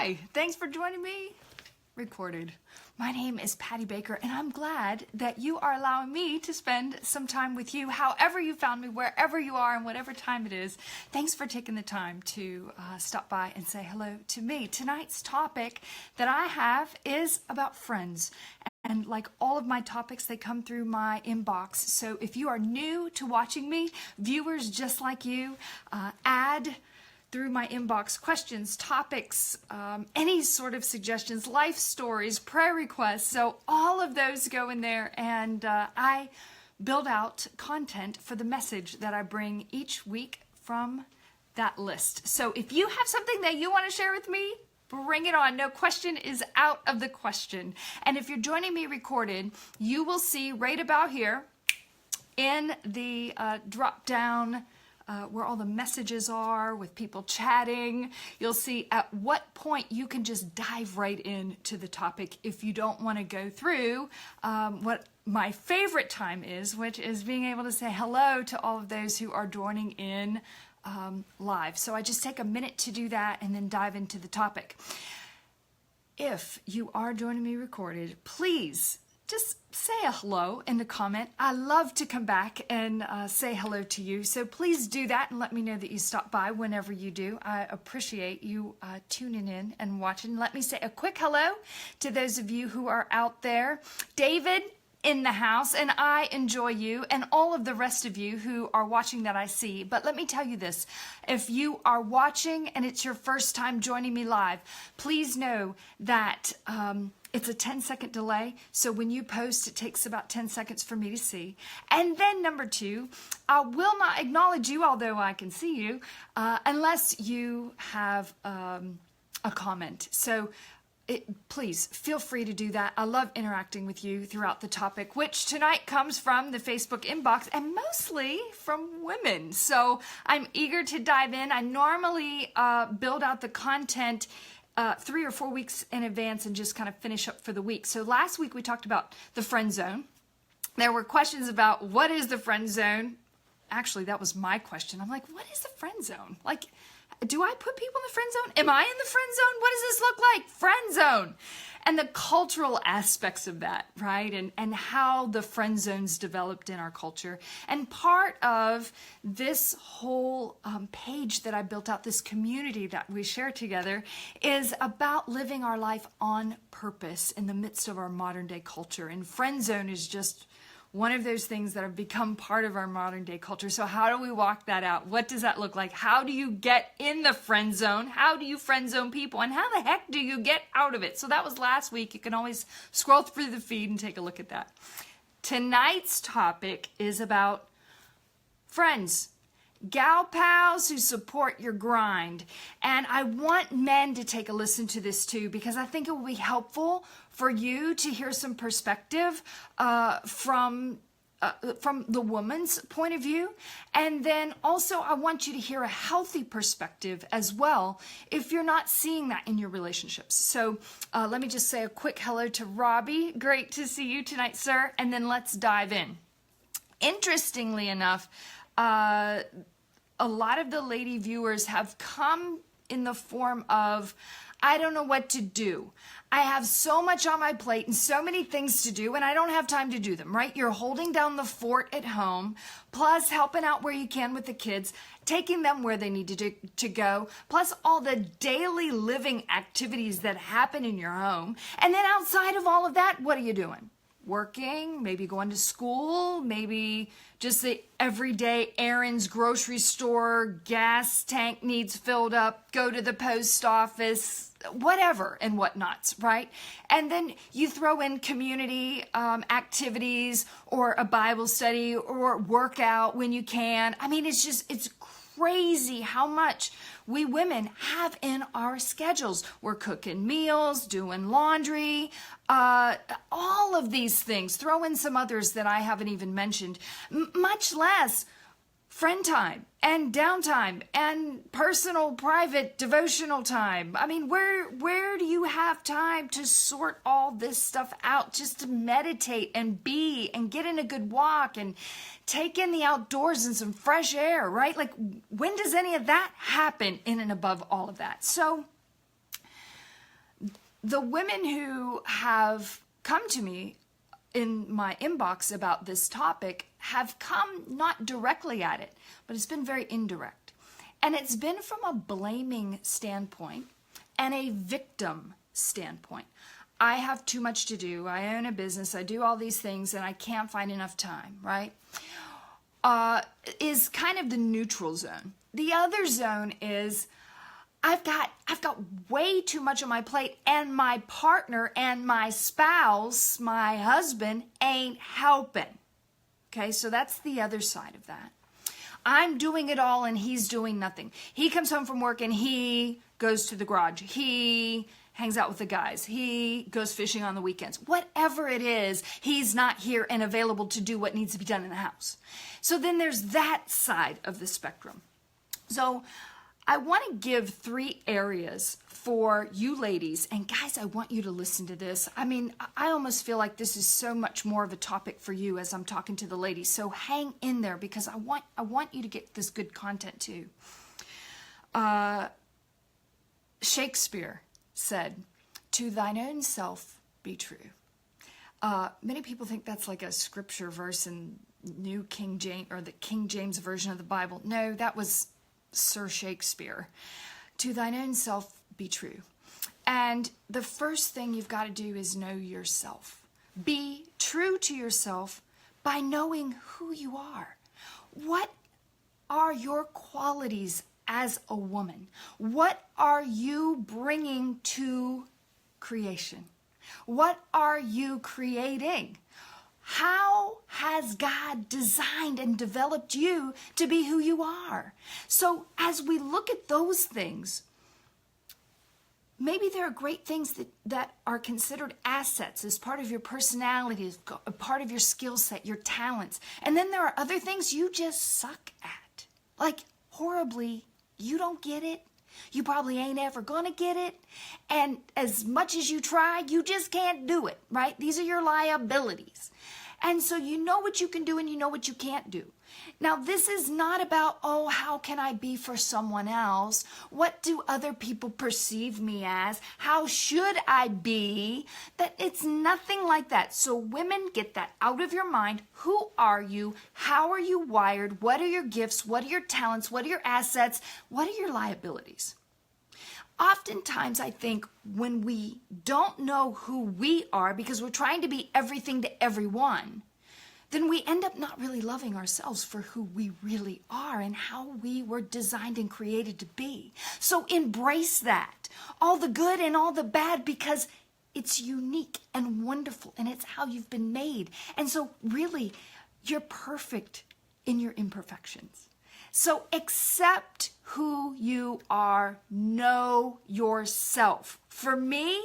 Hi, thanks for joining me. Recorded. My name is Patty Baker, and I'm glad that you are allowing me to spend some time with you, however you found me, wherever you are, and whatever time it is. Thanks for taking the time to stop by and say hello to me. Tonight's topic that I have is about friends. And like all of my topics, they come through my inbox. So if you are new to watching me, viewers just like you, add through my inbox questions, topics, any sort of suggestions, life stories, prayer requests. So all of those go in there, and I build out content for the message that I bring each week from that list. So if you have something that you want to share with me, bring it on. No question is out of the question. And if you're joining me recorded, you will see right about here in the drop down where all the messages are with people chatting. You'll see at what point you can just dive right into the topic if you don't want to go through what my favorite time is, which is being able to say hello to all of those who are joining in live. So I just take a minute to do that and then dive into the topic. If you are joining me recorded, please just say a hello in the comment. I love to come back and say hello to you. So please do that and let me know that you stop by whenever you do. I appreciate you tuning in and watching. Let me say a quick hello to those of you who are out there. David in the house, and I enjoy you and all of the rest of you who are watching that I see. But let me tell you this, if you are watching and it's your first time joining me live, please know that it's a 10-second delay. So when you post, it takes about 10 seconds for me to see. And then number two, I will not acknowledge you, although I can see you, unless you have a comment. So please feel free to do that. I love interacting with you throughout the topic, which tonight comes from the Facebook inbox and mostly from women. So I'm eager to dive in. I normally build out the content 3 or 4 weeks in advance and just kind of finish up for the week. So last week we talked about the friend zone. There were questions about what is the friend zone. Actually, that was my question. I'm like, what is the friend zone? Like, do I put people in the friend zone? Am I in the friend zone? What does this look like? Friend zone. And the cultural aspects of that, right? And how the friend zones developed in our culture. And part of this whole page that I built out, this community that we share together, is about living our life on purpose in the midst of our modern day culture. And friend zone is just one of those things that have become part of our modern day culture. So how do we walk that out? What does that look like? How do you get in the friend zone? How do you friend zone people? And how the heck do you get out of it? So that was last week. You can always scroll through the feed and take a look at that. Tonight's topic is about friends. Gal pals who support your grind. And I want men to take a listen to this too, because I think it will be helpful for you to hear some perspective from the woman's point of view. And then also I want you to hear a healthy perspective as well if you're not seeing that in your relationships. So let me just say a quick hello to Robbie. Great to see you tonight, sir. And then let's dive in. Interestingly enough, a lot of the lady viewers have come in the form of, I don't know what to do. I have so much on my plate and so many things to do, and I don't have time to do them, right? You're holding down the fort at home, plus helping out where you can with the kids, taking them where they need to go, plus all the daily living activities that happen in your home. And then outside of all of that, what are you doing? Working, maybe going to school, maybe just the everyday errands, grocery store, gas tank needs filled up, go to the post office, whatever and whatnots, right? And then you throw in community activities or a Bible study or workout when you can. I mean, it's crazy how much we women have in our schedules. We're cooking meals, doing laundry, all of these things. Throw in some others that I haven't even mentioned, much less friend time and downtime and personal, private, devotional time. I mean, where do you have time to sort all this stuff out just to meditate and be and get in a good walk and take in the outdoors and some fresh air, right? Like, when does any of that happen in and above all of that? So the women who have come to me in my inbox about this topic have come not directly at it, but it's been very indirect. And it's been from a blaming standpoint and a victim standpoint. I have too much to do. I own a business. I do all these things and I can't find enough time, right? Is kind of the neutral zone. The other zone is I've got way too much on my plate and my partner and my spouse, my husband, ain't helping. Okay, so that's the other side of that. I'm doing it all and he's doing nothing. He comes home from work and he goes to the garage. He hangs out with the guys. He goes fishing on the weekends. Whatever it is, he's not here and available to do what needs to be done in the house. So then there's that side of the spectrum. So I want to give 3 areas for you ladies. And guys, I want you to listen to this. I mean, I almost feel like this is so much more of a topic for you as I'm talking to the ladies. So hang in there because I want you to get this good content too. Shakespeare said, "To thine own self be true." Many people think that's like a scripture verse in New King James or the King James version of the Bible. No, that was Sir Shakespeare. To thine own self be true. And the first thing you've got to do is know yourself. Be true to yourself by knowing who you are. What are your qualities as a woman? What are you bringing to creation? What are you creating? How has God designed and developed you to be who you are? So as we look at those things, maybe there are great things that are considered assets as part of your personality, as a part of your skill set, your talents. And then there are other things you just suck at. Like horribly, you don't get it. You probably ain't ever gonna get it. And as much as you try, you just can't do it, right? These are your liabilities. And so you know what you can do and you know what you can't do. Now, this is not about, oh, how can I be for someone else? What do other people perceive me as? How should I be? That it's nothing like that. So women, get that out of your mind. Who are you? How are you wired? What are your gifts? What are your talents? What are your assets? What are your liabilities? Oftentimes, I think when we don't know who we are because we're trying to be everything to everyone, then we end up not really loving ourselves for who we really are and how we were designed and created to be. So embrace that, all the good and all the bad, because it's unique and wonderful and it's how you've been made. And so really, you're perfect in your imperfections. So accept who you are. Know yourself. For me,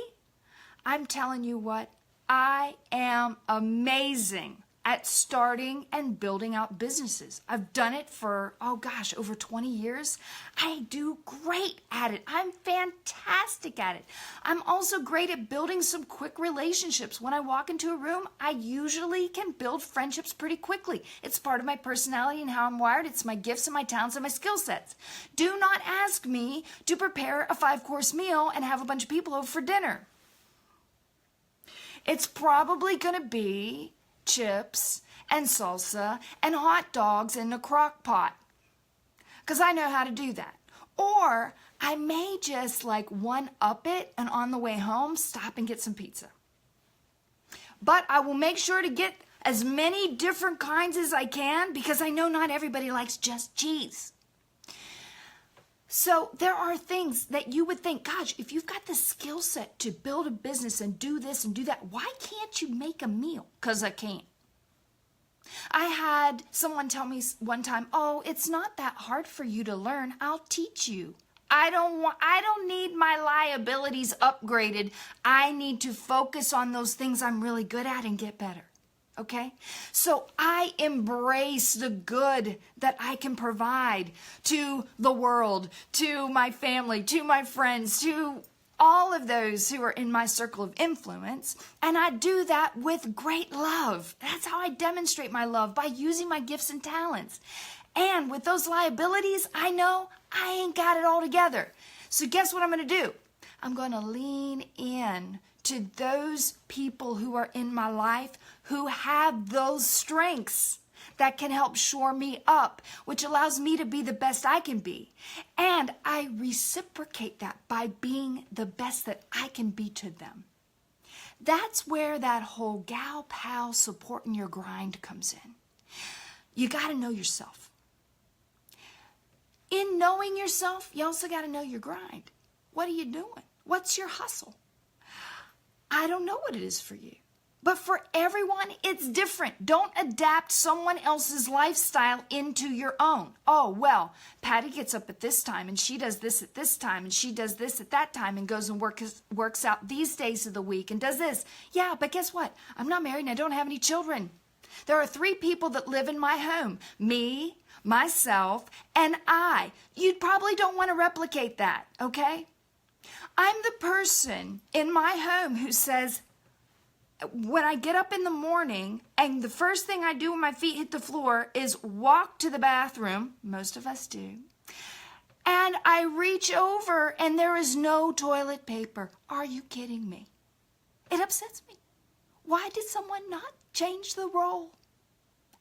I'm telling you what, I am amazing at starting and building out businesses. I've done it for, over 20 years. I do great at it. I'm fantastic at it. I'm also great at building some quick relationships. When I walk into a room, I usually can build friendships pretty quickly. It's part of my personality and how I'm wired. It's my gifts and my talents and my skill sets. Do not ask me to prepare a 5-course meal and have a bunch of people over for dinner. It's probably going to be chips and salsa and hot dogs in a crock pot, because I know how to do that. Or I may just like one-up it and on the way home stop and get some pizza. But I will make sure to get as many different kinds as I can, because I know not everybody likes just cheese. So there are things that you would think, gosh, if you've got the skill set to build a business and do this and do that, why can't you make a meal? Because I can't. I had someone tell me one time, oh, it's not that hard for you to learn. I'll teach you. I don't need my liabilities upgraded. I need to focus on those things I'm really good at and get better. Okay? So I embrace the good that I can provide to the world, to my family, to my friends, to all of those who are in my circle of influence. And I do that with great love. That's how I demonstrate my love, by using my gifts and talents. And with those liabilities, I know I ain't got it all together. So guess what I'm going to do? I'm going to lean in to those people who are in my life who have those strengths that can help shore me up, which allows me to be the best I can be. And I reciprocate that by being the best that I can be to them. That's where that whole gal pal supporting your grind comes in. You got to know yourself. In knowing yourself, you also got to know your grind. What are you doing? What's your hustle? I don't know what it is for you. But for everyone, it's different. Don't adapt someone else's lifestyle into your own. Oh, well, Patty gets up at this time and she does this at this time and she does this at that time and goes and works out these days of the week and does this. Yeah, but guess what? I'm not married and I don't have any children. There are 3 people that live in my home. Me, myself, and I. You probably don't want to replicate that, okay? I'm the person in my home who says, when I get up in the morning and the first thing I do when my feet hit the floor is walk to the bathroom, most of us do, and I reach over and there is no toilet paper. Are you kidding me? It upsets me. Why did someone not change the role?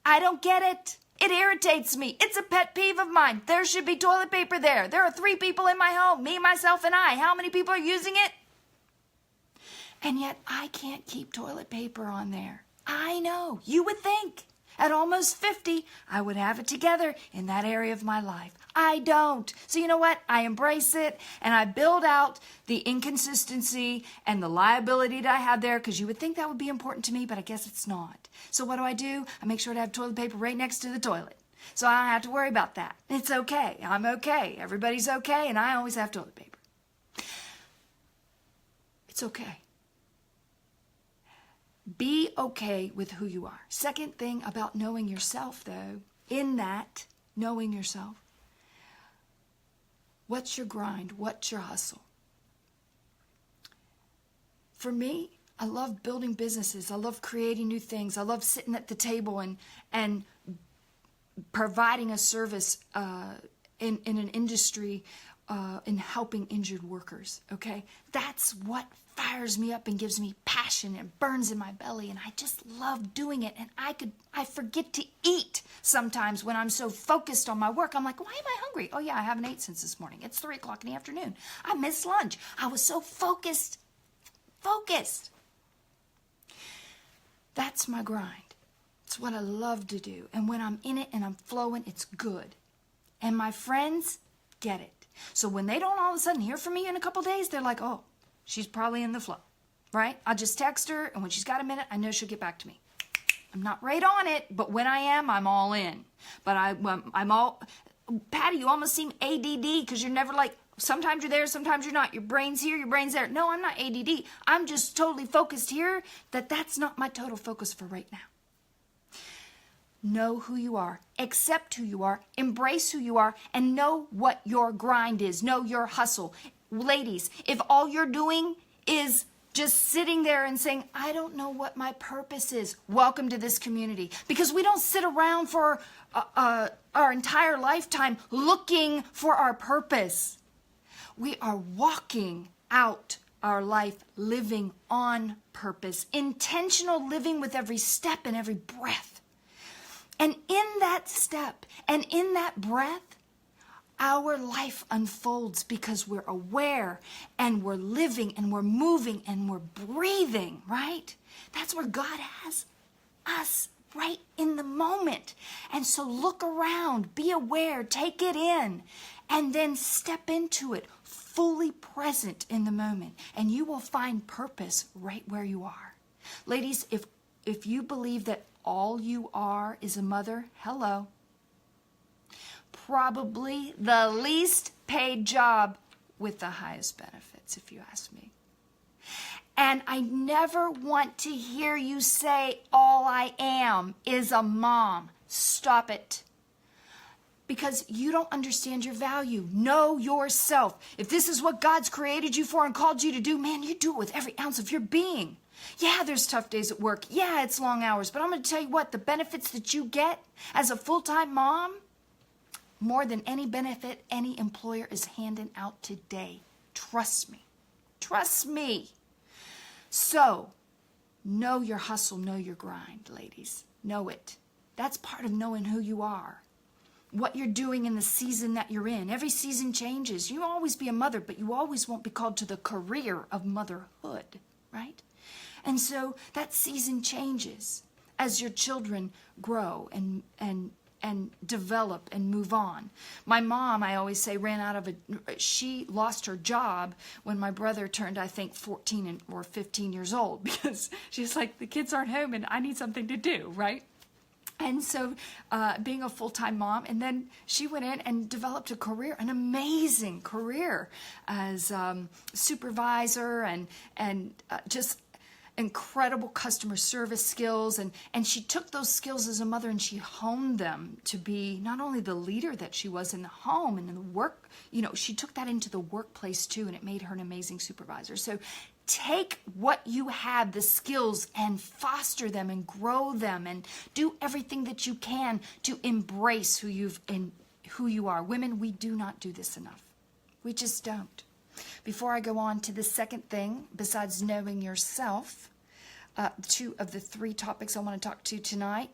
I don't get it. It irritates me. It's a pet peeve of mine. There should be toilet paper there. There are 3 people in my home, me, myself, and I. How many people are using it? And yet I can't keep toilet paper on there. I know. You would think at almost 50, I would have it together in that area of my life. I don't. So you know what? I embrace it and I build out the inconsistency and the liability that I have there because you would think that would be important to me, but I guess it's not. So what do? I make sure to have toilet paper right next to the toilet. So I don't have to worry about that. It's okay. I'm okay. Everybody's okay, and I always have toilet paper. It's okay. Be okay with who you are. Second thing about knowing yourself, though, in that knowing yourself, what's your grind? What's your hustle? For me, I love building businesses. I love creating new things. I love sitting at the table and providing a service in an industry in helping injured workers, okay? That's what fires me up and gives me passion and burns in my belly, and I just love doing it. And I forget to eat sometimes when I'm so focused on my work. I'm like, why am I hungry? Oh yeah, I haven't ate since this morning. It's 3 o'clock in the afternoon. I missed lunch. I was so focused. That's my grind. It's what I love to do. And when I'm in it and I'm flowing, it's good. And my friends get it. So when they don't all of a sudden hear from me in a couple days, they're like, oh, she's probably in the flow, right? I'll just text her, and when she's got a minute, I know she'll get back to me. I'm not right on it, but when I am, I'm all in. But I'm all, Patty, you almost seem ADD because you're never like, sometimes you're there, sometimes you're not. Your brain's here, your brain's there. No, I'm not ADD. I'm just totally focused here. That's not my total focus for right now. Know who you are, accept who you are, embrace who you are, and know what your grind is. Know your hustle. Ladies, if all you're doing is just sitting there and saying, I don't know what my purpose is, welcome to this community. Because we don't sit around for our entire lifetime looking for our purpose. We are walking out our life living on purpose, intentional living with every step and every breath. And in that step and in that breath, our life unfolds because we're aware and we're living and we're moving and we're breathing, right? That's where God has us right in the moment. And so look around, be aware, take it in, and then step into it, fully present in the moment. And you will find purpose right where you are. Ladies, if you believe that all you are is a mother, hello. Probably the least paid job with the highest benefits, if you ask me. And I never want to hear you say, all I am is a mom. Stop it. Because you don't understand your value. Know yourself. If this is what God's created you for and called you to do, man, you do it with every ounce of your being. Yeah, there's tough days at work. Yeah, it's long hours. But I'm going to tell you what, the benefits that you get as a full-time mom, more than any benefit any employer is handing out today. Trust me. Trust me. So, know your hustle, know your grind, ladies. Know it. That's part of knowing who you are. What you're doing in the season that you're in. Every season changes. You'll always be a mother, but you always won't be called to the career of motherhood, right? And so that season changes as your children grow and develop and move on. My mom, I always say, she lost her job when my brother turned, I think, 14 or 15 years old, because she's like, the kids aren't home and I need something to do, right? And so being a full-time mom, and then she went in and developed a career, an amazing career as supervisor and just incredible customer service skills. And she took those skills as a mother and she honed them to be not only the leader that she was in the home and in the work, she took that into the workplace too, and it made her an amazing supervisor. So take what you have, the skills, and foster them and grow them and do everything that you can to embrace who you are. Women, we do not do this enough. We just don't. Before I go on to the second thing, besides knowing yourself, two of the three topics I want to talk to tonight.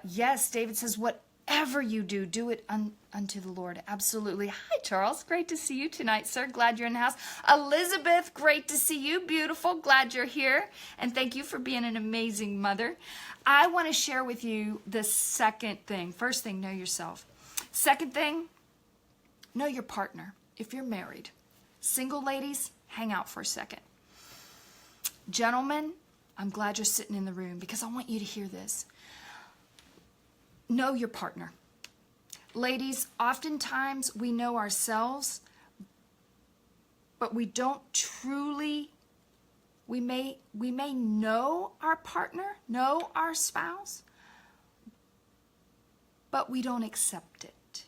Yes, David says, whatever you do, do it unto the Lord. Absolutely. Hi, Charles. Great to see you tonight, sir. Glad you're in the house. Elizabeth, great to see you. Beautiful. Glad you're here. And thank you for being an amazing mother. I want to share with you the second thing. First thing, know yourself. Second thing, know your partner. If you're married. Single ladies, hang out for a second. Gentlemen, I'm glad you're sitting in the room because I want you to hear this. Know your partner. Ladies, oftentimes we know ourselves, but we don't truly, we may know our partner, know our spouse, but we don't accept it.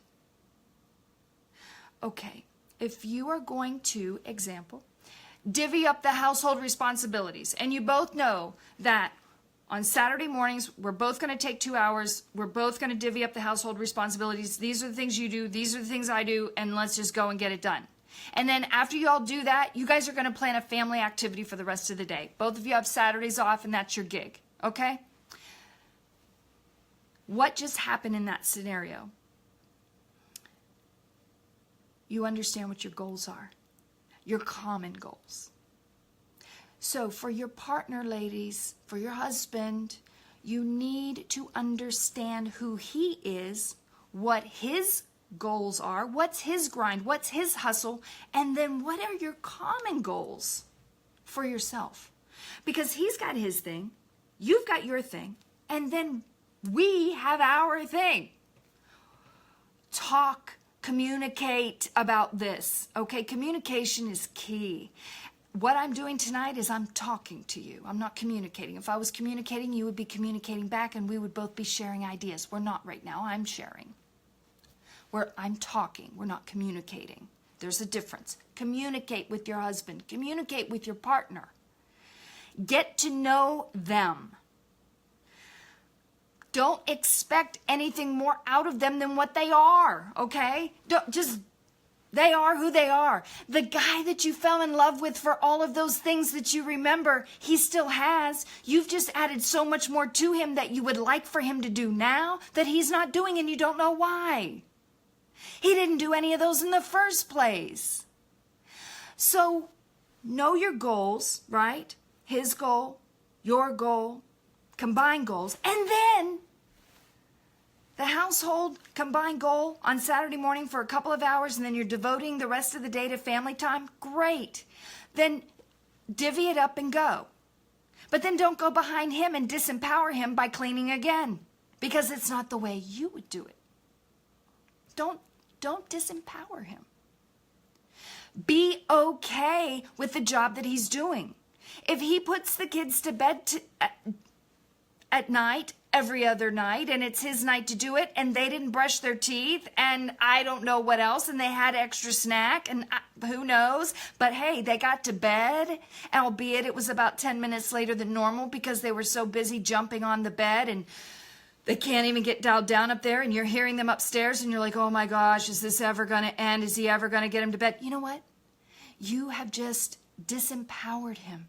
Okay, if you are going to, example, divvy up the household responsibilities, and you both know that on Saturday mornings, we're both going to take 2 hours. We're both going to divvy up the household responsibilities. These are the things you do. These are the things I do. And let's just go and get it done. And then after you all do that, you guys are going to plan a family activity for the rest of the day. Both of you have Saturdays off, and that's your gig. Okay? What just happened in that scenario? You understand what your goals are. Your common goals. So for your partner, ladies, for your husband, you need to understand who he is, what his goals are, what's his grind, what's his hustle, and then what are your common goals for yourself? Because he's got his thing, you've got your thing, and then we have our thing. Talk, communicate about this, okay? Communication is key. What I'm doing tonight is I'm talking to you. I'm not communicating. If I was communicating, you would be communicating back and we would both be sharing ideas. We're not right now. I'm sharing. I'm talking. We're not communicating. There's a difference. Communicate with your husband. Communicate with your partner. Get to know them. Don't expect anything more out of them than what they are, okay? They are who they are. The guy that you fell in love with for all of those things that you remember, he still has. You've just added so much more to him that you would like for him to do now that he's not doing, and you don't know why. He didn't do any of those in the first place. So know your goals, right? His goal, your goal, combined goals, and then the household combined goal on Saturday morning for a couple of hours, and then you're devoting the rest of the day to family time. Great. Then divvy it up and go. But then don't go behind him and disempower him by cleaning again, because it's not the way you would do it. Don't disempower him. Be okay with the job that he's doing. If he puts the kids to bed at night, every other night, and it's his night to do it, and they didn't brush their teeth, and I don't know what else, and they had extra snack, and who knows, but hey, they got to bed, albeit it was about 10 minutes later than normal because they were so busy jumping on the bed, and they can't even get dialed down up there, and you're hearing them upstairs, and you're like, oh my gosh, is this ever going to end? Is he ever going to get him to bed? You know what? You have just disempowered him.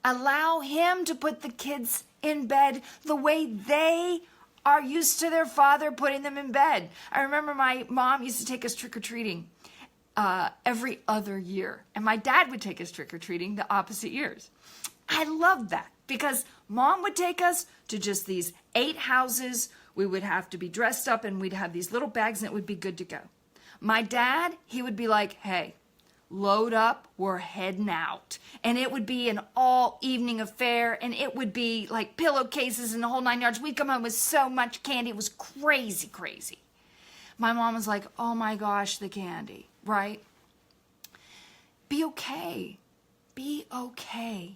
Allow him to put the kids in bed the way they are used to their father putting them in bed. I remember my mom used to take us trick-or-treating every other year. And my dad would take us trick-or-treating the opposite years. I loved that because mom would take us to just these 8 houses. We would have to be dressed up and we'd have these little bags and it would be good to go. My dad, he would be like, hey, load up, we're heading out. And it would be an all evening affair and it would be like pillowcases and the whole 9 yards. We'd come home with so much candy. It was crazy, crazy. My mom was like, oh my gosh, the candy, right? Be okay. Be okay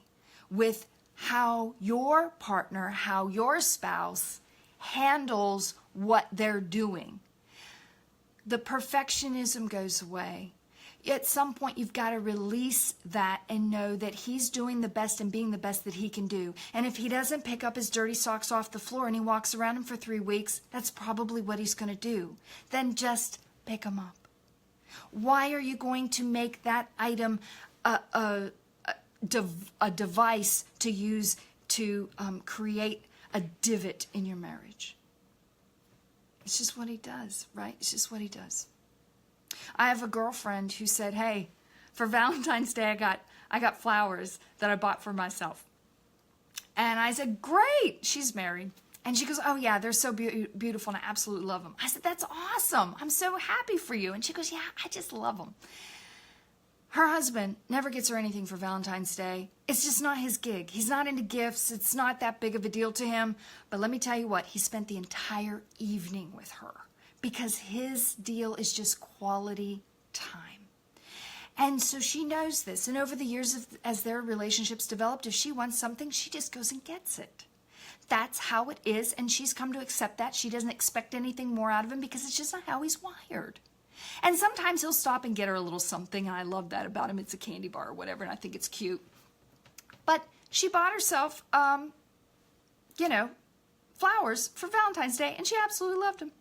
with how your partner, how your spouse handles what they're doing. The perfectionism goes away. At some point, you've got to release that and know that he's doing the best and being the best that he can do. And if he doesn't pick up his dirty socks off the floor and he walks around them for 3 weeks, that's probably what he's going to do. Then just pick them up. Why are you going to make that item a device to use to create a divot in your marriage? It's just what he does, right? It's just what he does. I have a girlfriend who said, hey, for Valentine's Day, I got flowers that I bought for myself. And I said, great. She's married. And she goes, oh yeah, they're so beautiful and I absolutely love them. I said, that's awesome. I'm so happy for you. And she goes, yeah, I just love them. Her husband never gets her anything for Valentine's Day. It's just not his gig. He's not into gifts. It's not that big of a deal to him. But let me tell you what, he spent the entire evening with her because his deal is just quality time. And so she knows this. And over the years, as their relationships developed, if she wants something, she just goes and gets it. That's how it is. And she's come to accept that. She doesn't expect anything more out of him because it's just not how he's wired. And sometimes he'll stop and get her a little something, and I love that about him. It's a candy bar or whatever, and I think it's cute. But she bought herself, flowers for Valentine's Day, and she absolutely loved them.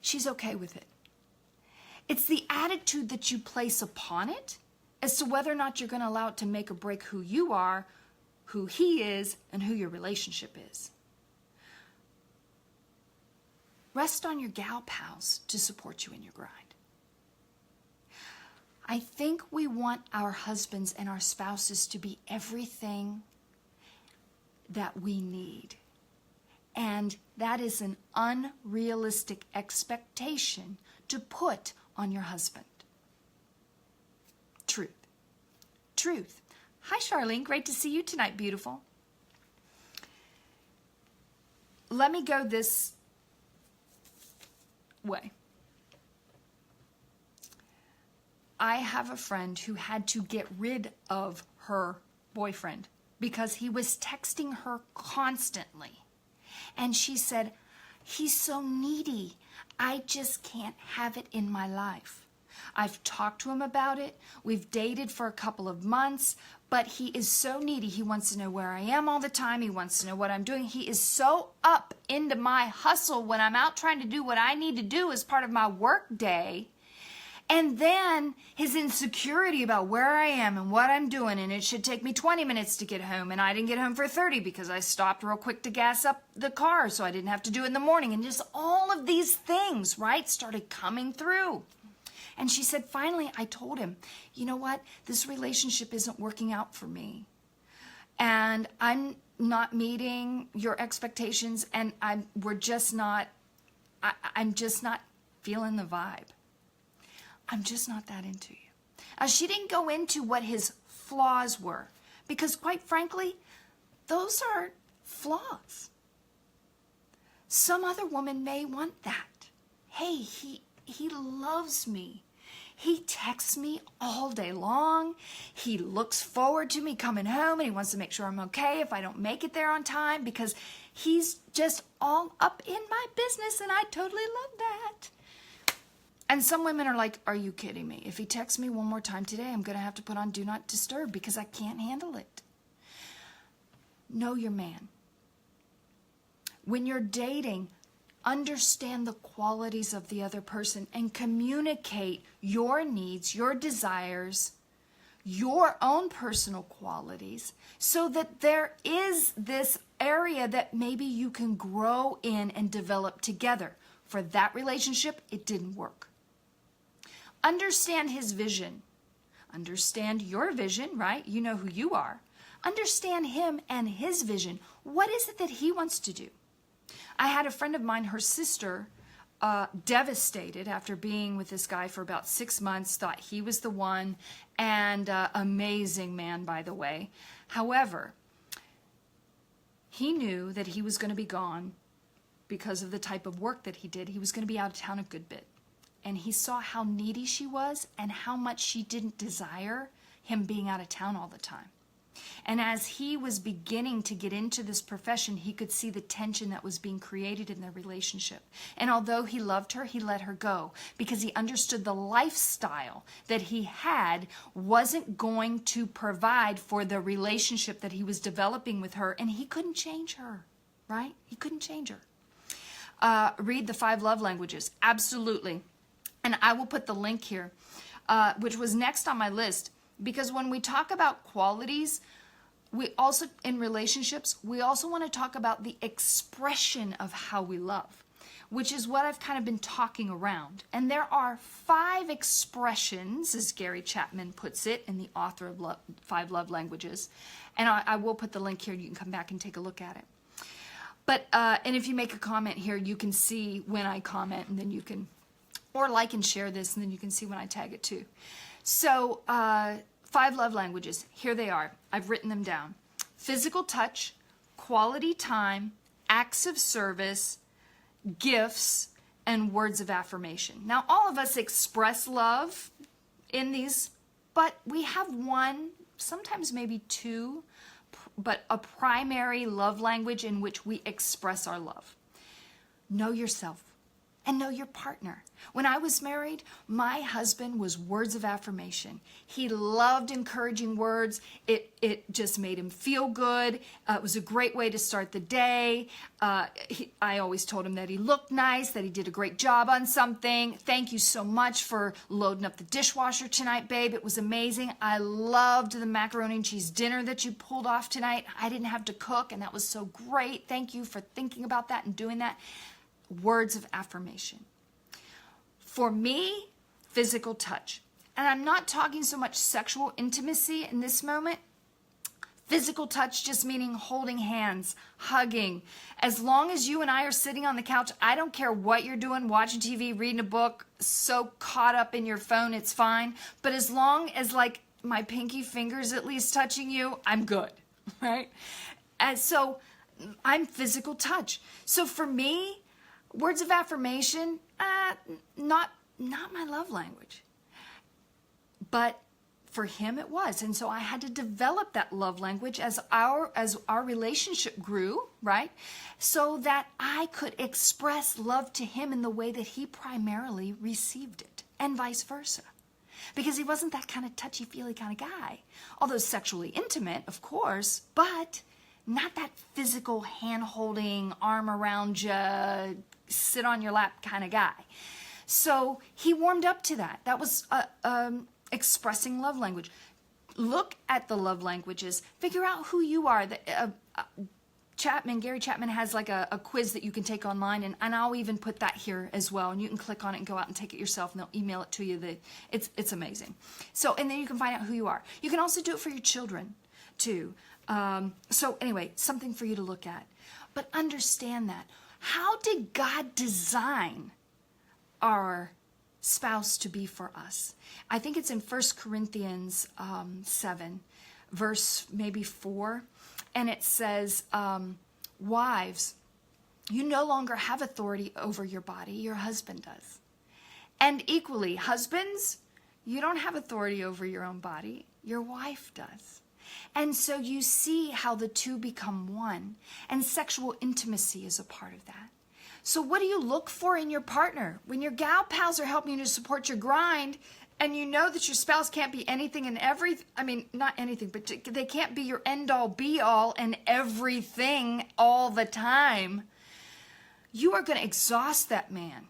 She's okay with it. It's the attitude that you place upon it as to whether or not you're going to allow it to make or break who you are, who he is, and who your relationship is. Rest on your gal pals to support you in your grind. I think we want our husbands and our spouses to be everything that we need. And that is an unrealistic expectation to put on your husband. Truth. Truth. Hi, Charlene. Great to see you tonight, beautiful. Let me go this way. I have a friend who had to get rid of her boyfriend because he was texting her constantly. And she said, he's so needy. I just can't have it in my life. I've talked to him about it. We've dated for a couple of months, but he is so needy. He wants to know where I am all the time. He wants to know what I'm doing. He is so up into my hustle when I'm out trying to do what I need to do as part of my work day. And then his insecurity about where I am and what I'm doing, and it should take me 20 minutes to get home, and I didn't get home for 30 because I stopped real quick to gas up the car so I didn't have to do it in the morning. And just all of these things, right, started coming through. And she said, finally, I told him, you know what? This relationship isn't working out for me. And I'm not meeting your expectations, and I'm just not feeling the vibe. I'm just not that into you. She didn't go into what his flaws were, because quite frankly, those are flaws. Some other woman may want that. Hey, he loves me. He texts me all day long. He looks forward to me coming home, and he wants to make sure I'm okay if I don't make it there on time, because he's just all up in my business, and I totally love that. And some women are like, are you kidding me? If he texts me one more time today, I'm going to have to put on Do Not Disturb because I can't handle it. Know your man. When you're dating, understand the qualities of the other person and communicate your needs, your desires, your own personal qualities so that there is this area that maybe you can grow in and develop together. For that relationship, it didn't work. Understand his vision. Understand your vision, right? You know who you are. Understand him and his vision. What is it that he wants to do? I had a friend of mine, her sister, devastated after being with this guy for about 6 months, thought he was the one, and amazing man, by the way. However, he knew that he was going to be gone because of the type of work that he did. He was going to be out of town a good bit. And he saw how needy she was and how much she didn't desire him being out of town all the time. And as he was beginning to get into this profession, he could see the tension that was being created in their relationship. And although he loved her, he let her go because he understood the lifestyle that he had wasn't going to provide for the relationship that he was developing with her. And he couldn't change her, right? He couldn't change her. Read the 5 love languages. Absolutely. And I will put the link here, which was next on my list. Because when we talk about qualities, we also, in relationships, we also want to talk about the expression of how we love, which is what I've kind of been talking around. And there are 5 expressions, as Gary Chapman puts it, and the author of 5 Love Languages. And I will put the link here. You can come back and take a look at it. But, and if you make a comment here, you can see when I comment, and then you can, or like and share this, and then you can see when I tag it too. So, 5 love languages. Here they are. I've written them down. Physical touch, quality time, acts of service, gifts, and words of affirmation. Now, all of us express love in these, but we have one, sometimes maybe 2, but a primary love language in which we express our love. Know yourself. And know your partner. When I was married, my husband was words of affirmation. He loved encouraging words. It just made him feel good. It was a great way to start the day. I always told him that he looked nice, that he did a great job on something. Thank you so much for loading up the dishwasher tonight, babe. It was amazing. I loved the macaroni and cheese dinner that you pulled off tonight. I didn't have to cook, and that was so great. Thank you for thinking about that and doing that. Words of affirmation. For me, physical touch. And I'm not talking so much sexual intimacy in this moment. Physical touch just meaning holding hands, hugging. As long as you and I are sitting on the couch, I don't care what you're doing, watching TV, reading a book, so caught up in your phone, it's fine. But as long as like my pinky fingers at least touching you, I'm good, right? And so I'm physical touch. So for me, words of affirmation, not my love language. But for him it was. And so I had to develop that love language as our relationship grew, right? So that I could express love to him in the way that he primarily received it, and vice versa. Because he wasn't that kind of touchy-feely kind of guy. Although sexually intimate, of course, but not that physical hand-holding, arm around you, sit on your lap kind of guy. So he warmed up to that. That was expressing love language. Look at the love languages. Figure out who you are. Gary Chapman has like a quiz that you can take online, and I'll even put that here as well. And you can click on it and go out and take it yourself, and they'll email it to you. It's amazing. So, and then you can find out who you are. You can also do it for your children too. So anyway, something for you to look at. But understand that. How did God design our spouse to be for us? I think it's in 1 Corinthians 7, verse maybe 4. And it says, wives, you no longer have authority over your body. Your husband does. And equally, husbands, you don't have authority over your own body. Your wife does. And so you see how the two become one. And sexual intimacy is a part of that. So what do you look for in your partner? When your gal pals are helping you to support your grind, and you know that your spouse can't be anything and everything, I mean, not anything, but they can't be your end-all, be-all, and everything all the time, you are going to exhaust that man.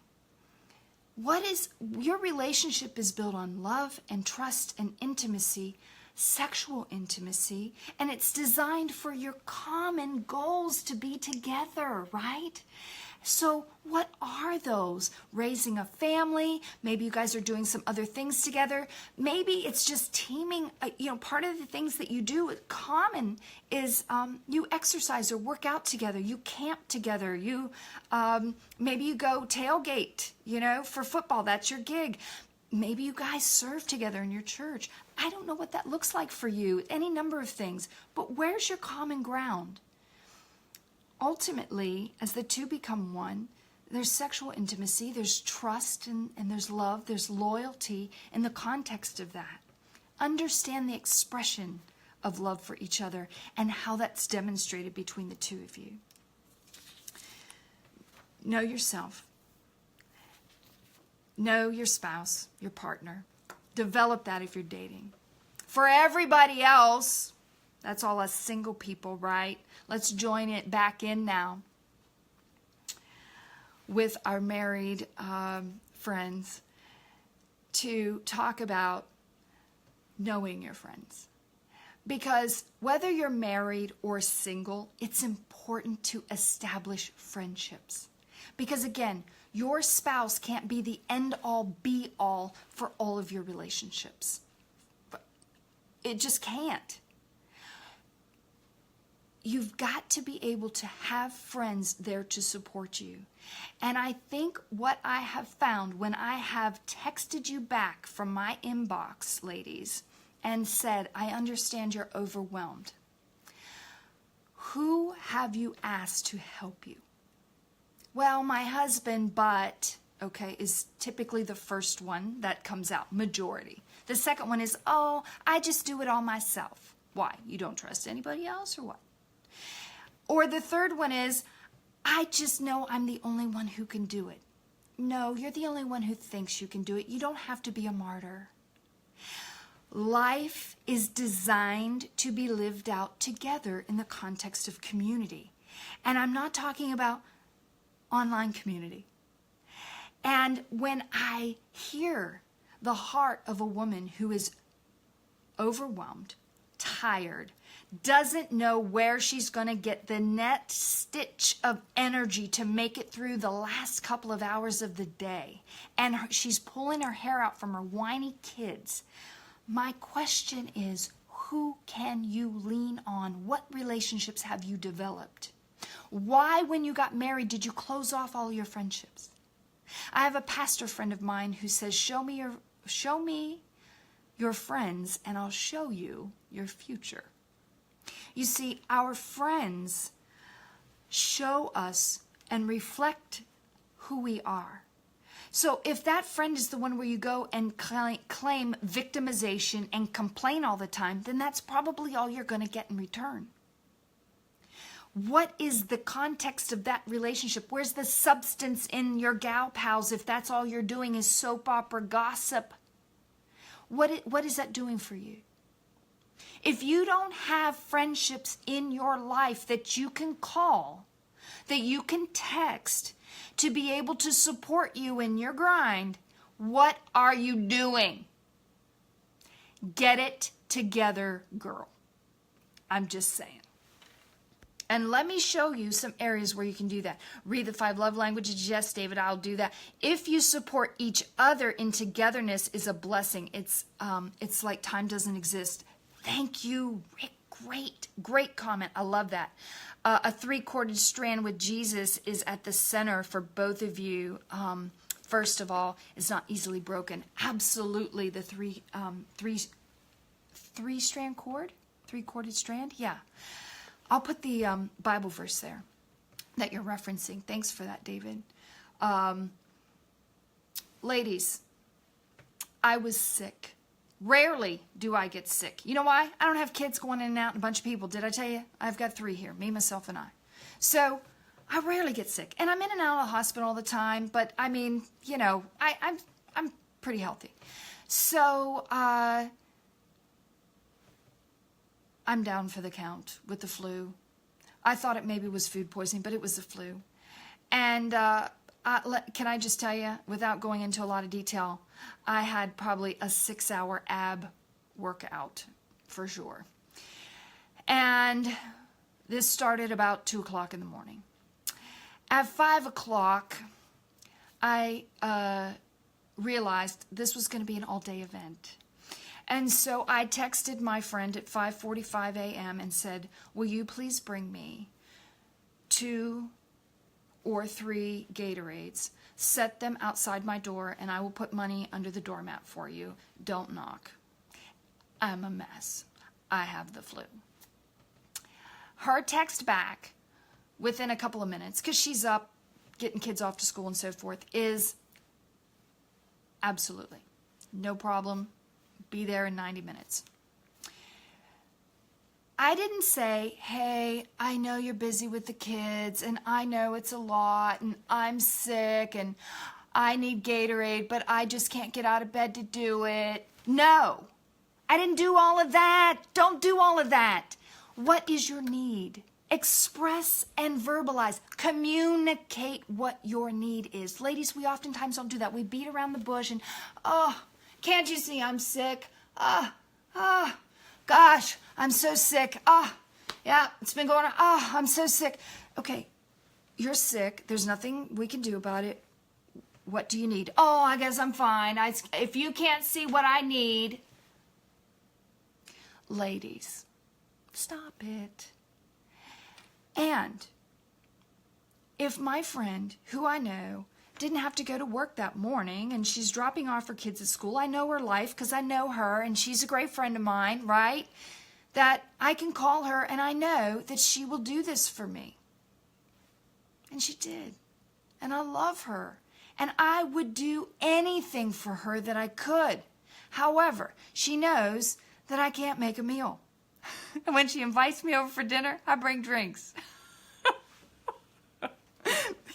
Your relationship is built on love and trust and intimacy, sexual intimacy, and it's designed for your common goals to be together, right? So what are those? Raising a family. Maybe you guys are doing some other things together. Maybe it's just teaming. Part of the things that you do common is you exercise or work out together. You camp together. You maybe you go tailgate, for football. That's your gig. Maybe you guys serve together in your church. I don't know what that looks like for you. Any number of things. But where's your common ground? Ultimately, as the two become one, there's sexual intimacy, there's trust, and there's love, there's loyalty in the context of that. Understand the expression of love for each other and how that's demonstrated between the two of you. Know yourself. Know your spouse, your partner. Develop that if you're dating. For everybody else, that's all us single people, right? Let's join it back in now with our married friends to talk about knowing your friends. Because whether you're married or single, it's important to establish friendships. Because again, your spouse can't be the end-all, be-all for all of your relationships. It just can't. You've got to be able to have friends there to support you. And I think what I have found when I have texted you back from my inbox, ladies, and said, I understand you're overwhelmed. Who have you asked to help you? Well, my husband, but, is typically the first one that comes out, majority. The second one is, I just do it all myself. Why? You don't trust anybody else or what? Or the third one is, I just know I'm the only one who can do it. No, you're the only one who thinks you can do it. You don't have to be a martyr. Life is designed to be lived out together in the context of community. And I'm not talking about online community. And when I hear the heart of a woman who is overwhelmed, tired, doesn't know where she's going to get the next stitch of energy to make it through the last couple of hours of the day, and she's pulling her hair out from her whiny kids, my question is, who can you lean on? What relationships have you developed? Why, when you got married, did you close off all your friendships? I have a pastor friend of mine who says, show me your friends and I'll show you your future. You see, our friends show us and reflect who we are. So if that friend is the one where you go and claim victimization and complain all the time, then that's probably all you're going to get in return. What is the context of that relationship? Where's the substance in your gal pals if that's all you're doing is soap opera gossip? What is that doing for you? If you don't have friendships in your life that you can call, that you can text to be able to support you in your grind, what are you doing? Get it together, girl. I'm just saying. And let me show you some areas where you can do that. Read the 5 love languages. Yes, David, I'll do that. If you support each other in togetherness is a blessing. It's like time doesn't exist. Thank you, Rick. Great comment. I love that. A 3-corded strand with Jesus is at the center for both of you. First of all, it's not easily broken. Absolutely, the three-strand cord, 3-corded strand. Yeah. I'll put the Bible verse there that you're referencing. Thanks for that, David. Ladies, I was sick. Rarely do I get sick. You know why? I don't have kids going in and out and a bunch of people. Did I tell you? I've got 3 here, me, myself, and I. So I rarely get sick. And I'm in and out of the hospital all the time, but I mean, I'm pretty healthy. So I'm down for the count with the flu. I thought it maybe was food poisoning, but it was the flu. And can I just tell you, without going into a lot of detail, I had probably a 6-hour ab workout. for sure. And this started about 2 o'clock in the morning. At 5 o'clock, I realized this was going to be an all-day event. And so I texted my friend at 5:45 a.m. and said, will you please bring me 2 or 3 Gatorades, set them outside my door, and I will put money under the doormat for you. Don't knock. I'm a mess. I have the flu. Her text back within a couple of minutes, because she's up getting kids off to school and so forth, is absolutely no problem. Be there in 90 minutes. I didn't say, hey, I know you're busy with the kids and I know it's a lot and I'm sick and I need Gatorade, but I just can't get out of bed to do it. No, I didn't do all of that. Don't do all of that. What is your need? Express and verbalize. Communicate what your need is. Ladies, we oftentimes don't do that. We beat around the bush and, oh, can't you see I'm sick? Gosh, I'm so sick. Yeah, it's been going on. I'm so sick. Okay, you're sick. There's nothing we can do about it. What do you need? Oh, I guess I'm fine. If you can't see what I need. Ladies, stop it. And if my friend, who I know, didn't have to go to work that morning and she's dropping off her kids at school, I know her life because I know her and she's a great friend of mine, right? That I can call her and I know that she will do this for me. And she did. And I love her. And I would do anything for her that I could. However, she knows that I can't make a meal. And when she invites me over for dinner, I bring drinks.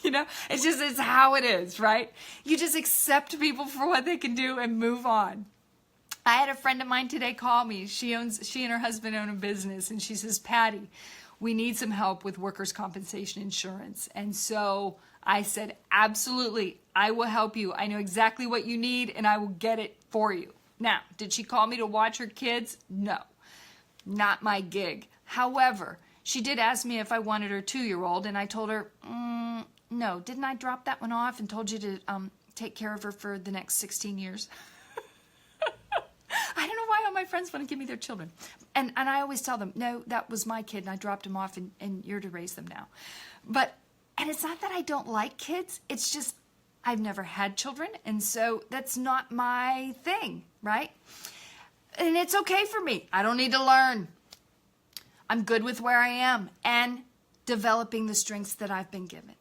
You know, it's how it is, right? You just accept people for what they can do and move on. I had a friend of mine today call me. She and her husband own a business, and she says, Patty, we need some help with workers' compensation insurance. And so I said, absolutely, I will help you. I know exactly what you need, and I will get it for you. Now, did she call me to watch her kids? No, not my gig. However, she did ask me if I wanted her 2-year-old, and I told her, no, didn't I drop that one off and told you to take care of her for the next 16 years? I don't know why all my friends want to give me their children. And I always tell them, no, that was my kid and I dropped him off and you're to raise them now. And it's not that I don't like kids. It's just I've never had children. And so that's not my thing, right? And it's okay for me. I don't need to learn. I'm good with where I am and developing the strengths that I've been given.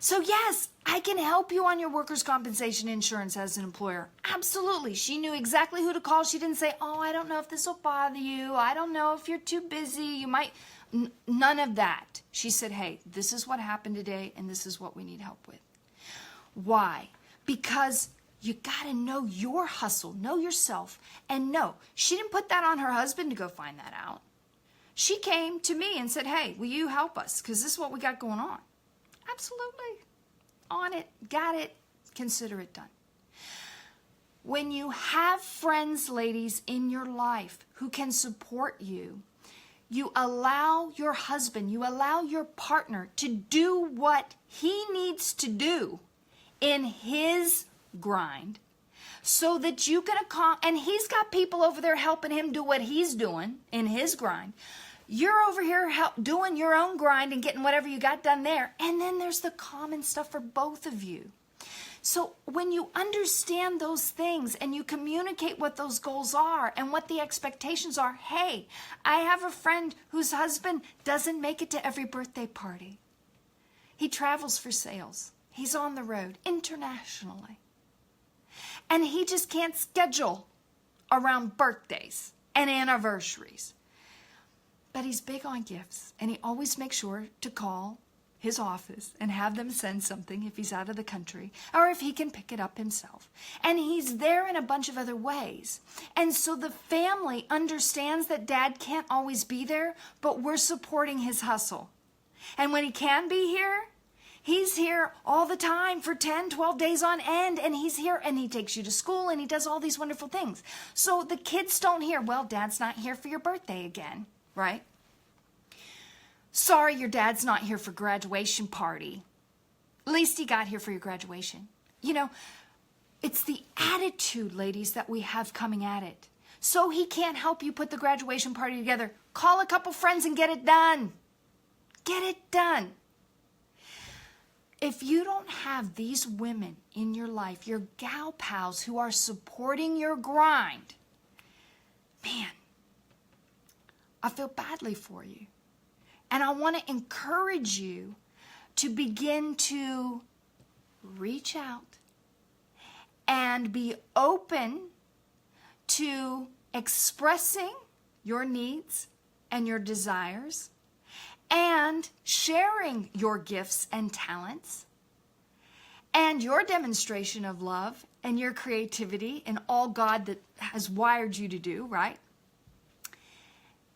So yes, I can help you on your workers' compensation insurance as an employer. Absolutely. She knew exactly who to call. She didn't say, oh, I don't know if this will bother you. I don't know if you're too busy. You might. None of that. She said, hey, this is what happened today and this is what we need help with. Why? Because you got to know your hustle, know yourself. And no, she didn't put that on her husband to go find that out. She came to me and said, hey, will you help us? Because this is what we got going on. Absolutely. On it. Got it. Consider it done. When you have friends, ladies, in your life who can support you, you allow your husband, you allow your partner to do what he needs to do in his grind so that you can accomplish, and he's got people over there helping him do what he's doing in his grind. You're over here doing your own grind and getting whatever you got done there. And then there's the common stuff for both of you. So when you understand those things and you communicate what those goals are and what the expectations are, hey, I have a friend whose husband doesn't make it to every birthday party. He travels for sales. He's on the road internationally. And he just can't schedule around birthdays and anniversaries. But he's big on gifts, and he always makes sure to call his office and have them send something if he's out of the country, or if he can pick it up himself. And he's there in a bunch of other ways. And so the family understands that dad can't always be there, but we're supporting his hustle. And when he can be here, He's here all the time for 10, 12 days on end, and he's here and he takes you to school and he does all these wonderful things. So the kids don't hear, well, Dad's not here for your birthday again, right? Sorry, your dad's not here for graduation party. At least he got here for your graduation. You know, it's the attitude, ladies, that we have coming at it. So he can't help you put the graduation party together. Call a couple friends and get it done. Get it done. If you don't have these women in your life, your gal pals who are supporting your grind, man, I feel badly for you. And I want to encourage you to begin to reach out and be open to expressing your needs and your desires and sharing your gifts and talents and your demonstration of love and your creativity and all God that has wired you to do, right?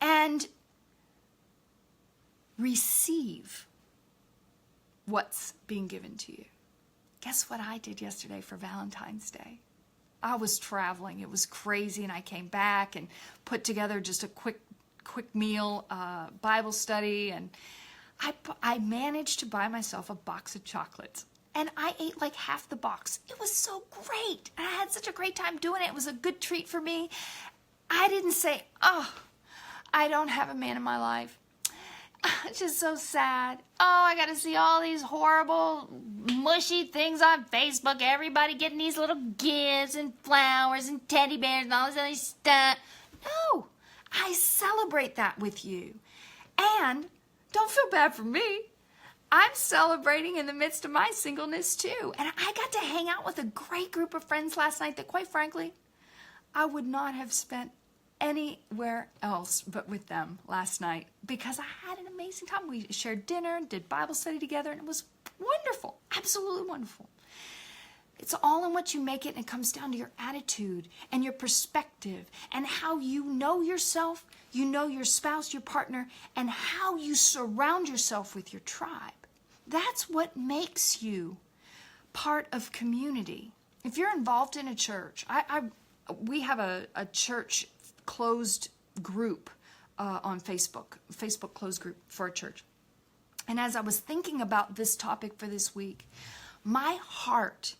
And receive what's being given to you. Guess what I did yesterday for Valentine's Day? I was traveling. It was crazy, and I came back and put together just a quick meal, Bible study, and I managed to buy myself a box of chocolates. And I ate like half the box. It was so great. And I had such a great time doing it. It was a good treat for me. I didn't say, oh, I don't have a man in my life. It's just so sad. Oh, I got to see all these horrible, mushy things on Facebook. Everybody getting these little gifts and flowers and teddy bears and all this other stuff. No, I celebrate that with you. And don't feel bad for me. I'm celebrating in the midst of my singleness too. And I got to hang out with a great group of friends last night that, quite frankly, I would not have spent anywhere else but with them last night because I had an amazing time. We shared dinner, did Bible study together, and it was wonderful. Absolutely wonderful. It's all in what you make it, and it comes down to your attitude and your perspective and how you know yourself, you know your spouse, your partner, and how you surround yourself with your tribe. That's what makes you part of community. If you're involved in a church, we have a church closed group on Facebook closed group for a church. And as I was thinking about this topic for this week, my heart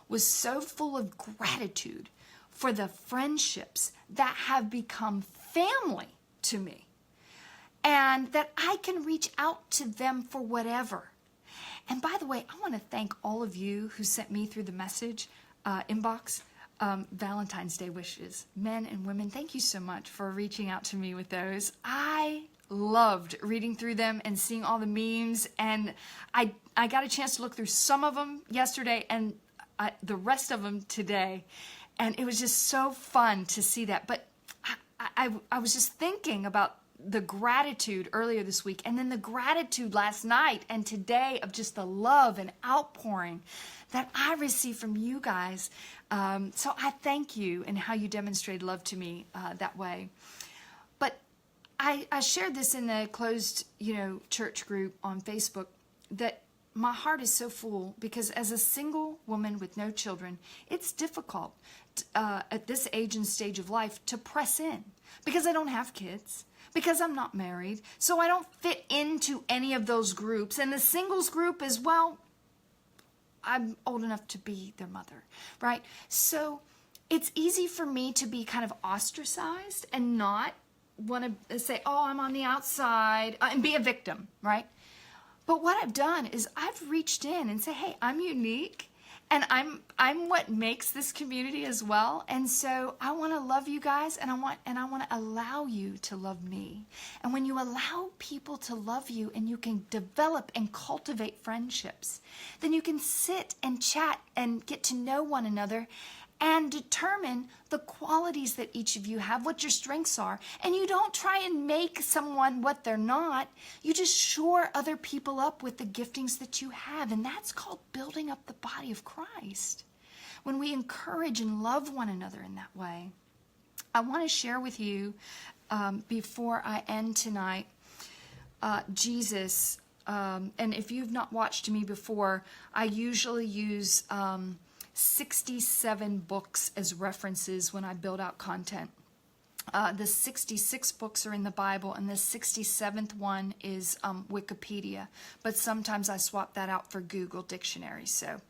was so full of gratitude for the friendships that have become family to me, and that I can reach out to them for whatever. And by the way, I want to thank all of you who sent me through the message inbox Valentine's Day wishes. Men and women, thank you so much for reaching out to me with those. I loved reading through them and seeing all the memes, and I got a chance to look through some of them yesterday and the rest of them today, and it was just so fun to see that. But I was just thinking about the gratitude earlier this week, and then the gratitude last night and today of just the love and outpouring that I received from you guys. So I thank you and how you demonstrated love to me that way. But I shared this in the closed, church group on Facebook, that my heart is so full because as a single woman with no children, it's difficult at this age and stage of life to press in because I don't have kids, because I'm not married, so I don't fit into any of those groups. And the singles group as well, I'm old enough to be their mother, right? So it's easy for me to be kind of ostracized and not want to say, oh, I'm on the outside, and be a victim, right? But what I've done is I've reached in and said, hey, I'm unique, and I'm what makes this community as well. And so I want to love you guys, and I want to allow you to love me. And when you allow people to love you and you can develop and cultivate friendships, then you can sit and chat and get to know one another and determine the qualities that each of you have, what your strengths are. And you don't try and make someone what they're not. You just shore other people up with the giftings that you have. And that's called building up the body of Christ. When we encourage and love one another in that way. I want to share with you, before I end tonight, Jesus and if you've not watched me before, I usually use 67 books as references when I build out content. The 66 books are in the Bible, and the 67th one is Wikipedia. But sometimes I swap that out for Google Dictionary. So,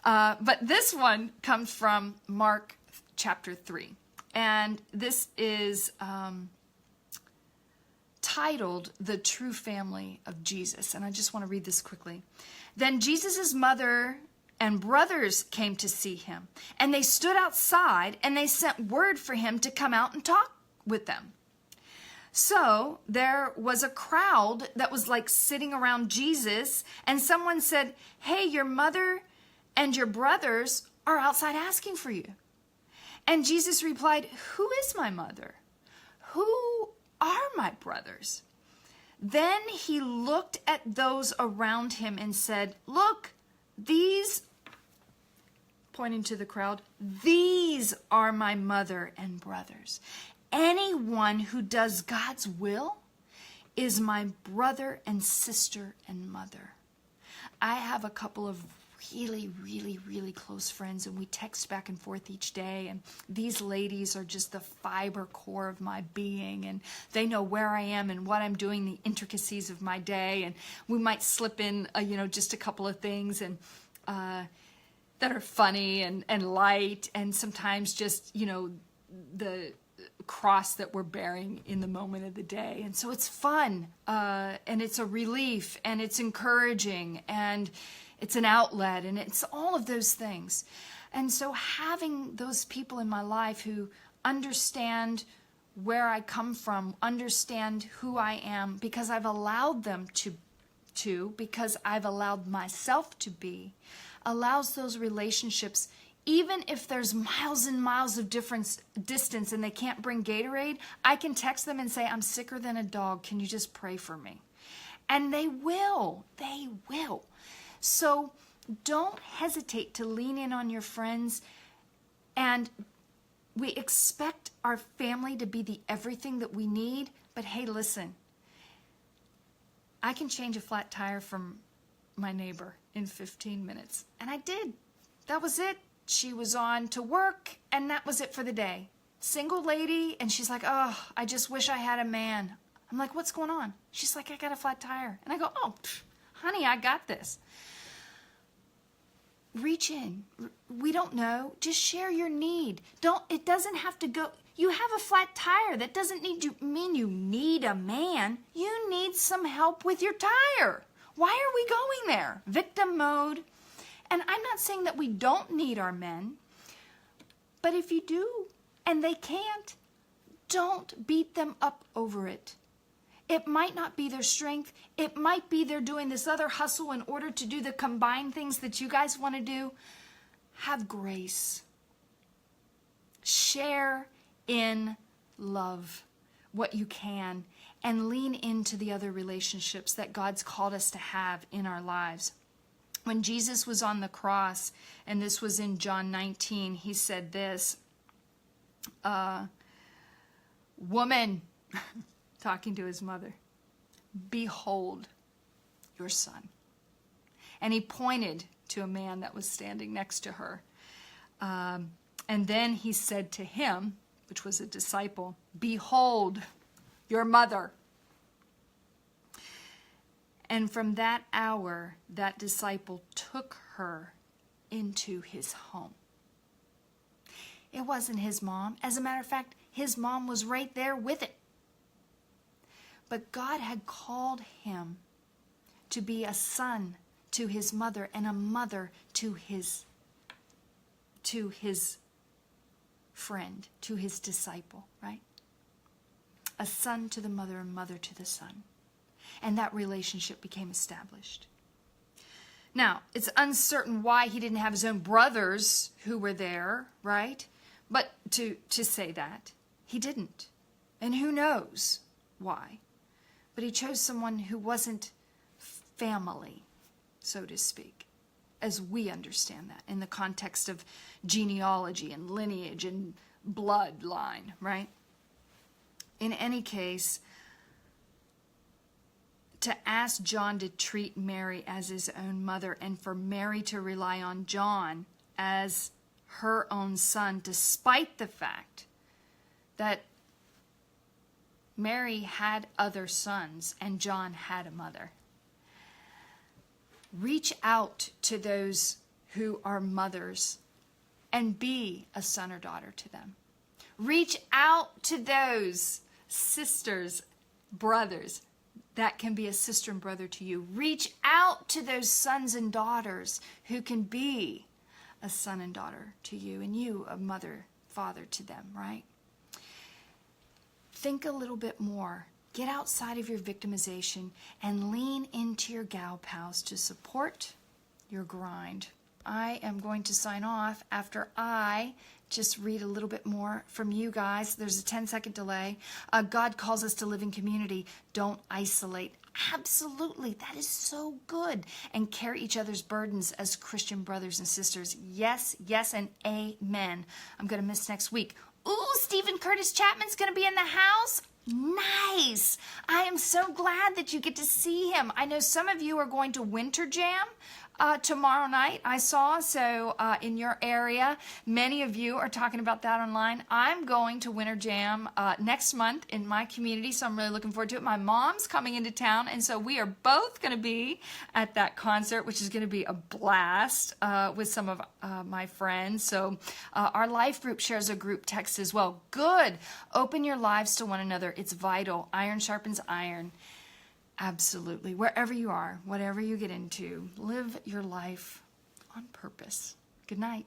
but this one comes from Mark chapter 3. And this is titled The True Family of Jesus. And I just want to read this quickly. Then Jesus' mother and brothers came to see him, and they stood outside, and they sent word for him to come out and talk with them. So there was a crowd that was like sitting around Jesus, and someone said, "Hey, your mother and your brothers are outside asking for you." And Jesus replied, "Who is my mother? Who are my brothers?" Then he looked at those around him and said, "Look, these," pointing to the crowd, "these are my mother and brothers. Anyone who does God's will is my brother and sister and mother." I have a couple of really close friends, and we text back and forth each day, and these ladies are just the fiber core of my being, and they know where I am and what I'm doing, the intricacies of my day, and we might slip in just a couple of things and that are funny and light, and sometimes just the cross that we're bearing in the moment of the day. And so it's fun, and it's a relief, and it's encouraging, and it's an outlet, and it's all of those things. And so having those people in my life who understand where I come from, understand who I am, because I've allowed them to, because I've allowed myself to be, allows those relationships, even if there's miles and miles of distance and they can't bring Gatorade, I can text them and say, "I'm sicker than a dog. Can you just pray for me?" And they will. They will. So don't hesitate to lean in on your friends. And we expect our family to be the everything that we need. But hey, listen, I can change a flat tire from my neighbor in 15 minutes. And I did. That was it. She was on to work, and that was it for the day. Single lady, and she's like, "Oh, I just wish I had a man." I'm like, "What's going on?" She's like, "I got a flat tire." And I go, "Oh, honey, I got this." Reach in. We don't know. Just share your need. It doesn't have to go. You have a flat tire. That doesn't mean you need a man. You need some help with your tire. Why are we going there? Victim mode. And I'm not saying that we don't need our men, but if you do and they can't, don't beat them up over it. It might not be their strength. It might be they're doing this other hustle in order to do the combined things that you guys want to do. Have grace. Share in love what you can, and lean into the other relationships that God's called us to have in our lives. When Jesus was on the cross, and this was in John 19, he said this, "Woman," talking to his mother, "behold your son." And he pointed to a man that was standing next to her. And then he said to him, which was a disciple, "Behold your mother." And from that hour, that disciple took her into his home. It wasn't his mom. As a matter of fact, his mom was right there with it. But God had called him to be a son to his mother and a mother to his friend, to his disciple, right? A son to the mother and mother to the son. And that relationship became established. Now, it's uncertain why he didn't have his own brothers who were there, right? But to say that, he didn't. And who knows why? But he chose someone who wasn't family, so to speak, as we understand that in the context of genealogy and lineage and bloodline, right? In any case, to ask John to treat Mary as his own mother and for Mary to rely on John as her own son, despite the fact that Mary had other sons and John had a mother. Reach out to those who are mothers and be a son or daughter to them. Reach out to those sisters, brothers, that can be a sister and brother to you. Reach out to those sons and daughters who can be a son and daughter to you, and you a mother, father to them, right? Think a little bit more. Get outside of your victimization and lean into your gal pals to support your grind. I am going to sign off after I just read a little bit more from you guys. There's a 10-second delay. God calls us to live in community. Don't isolate. Absolutely. That is so good. And carry each other's burdens as Christian brothers and sisters. Yes, yes, and amen. I'm going to miss next week. Ooh, Stephen Curtis Chapman's going to be in the house. Nice. I am so glad that you get to see him. I know some of you are going to Winter Jam tomorrow night, I saw. So in your area, many of you are talking about that online. I'm going to Winter Jam next month in my community, so I'm really looking forward to it. My mom's coming into town, and so we are both going to be at that concert, which is going to be a blast with some of my friends. So our life group shares a group text as well. Good. Open your lives to one another. It's vital. Iron sharpens iron. Absolutely. Wherever you are, whatever you get into, live your life on purpose. Good night.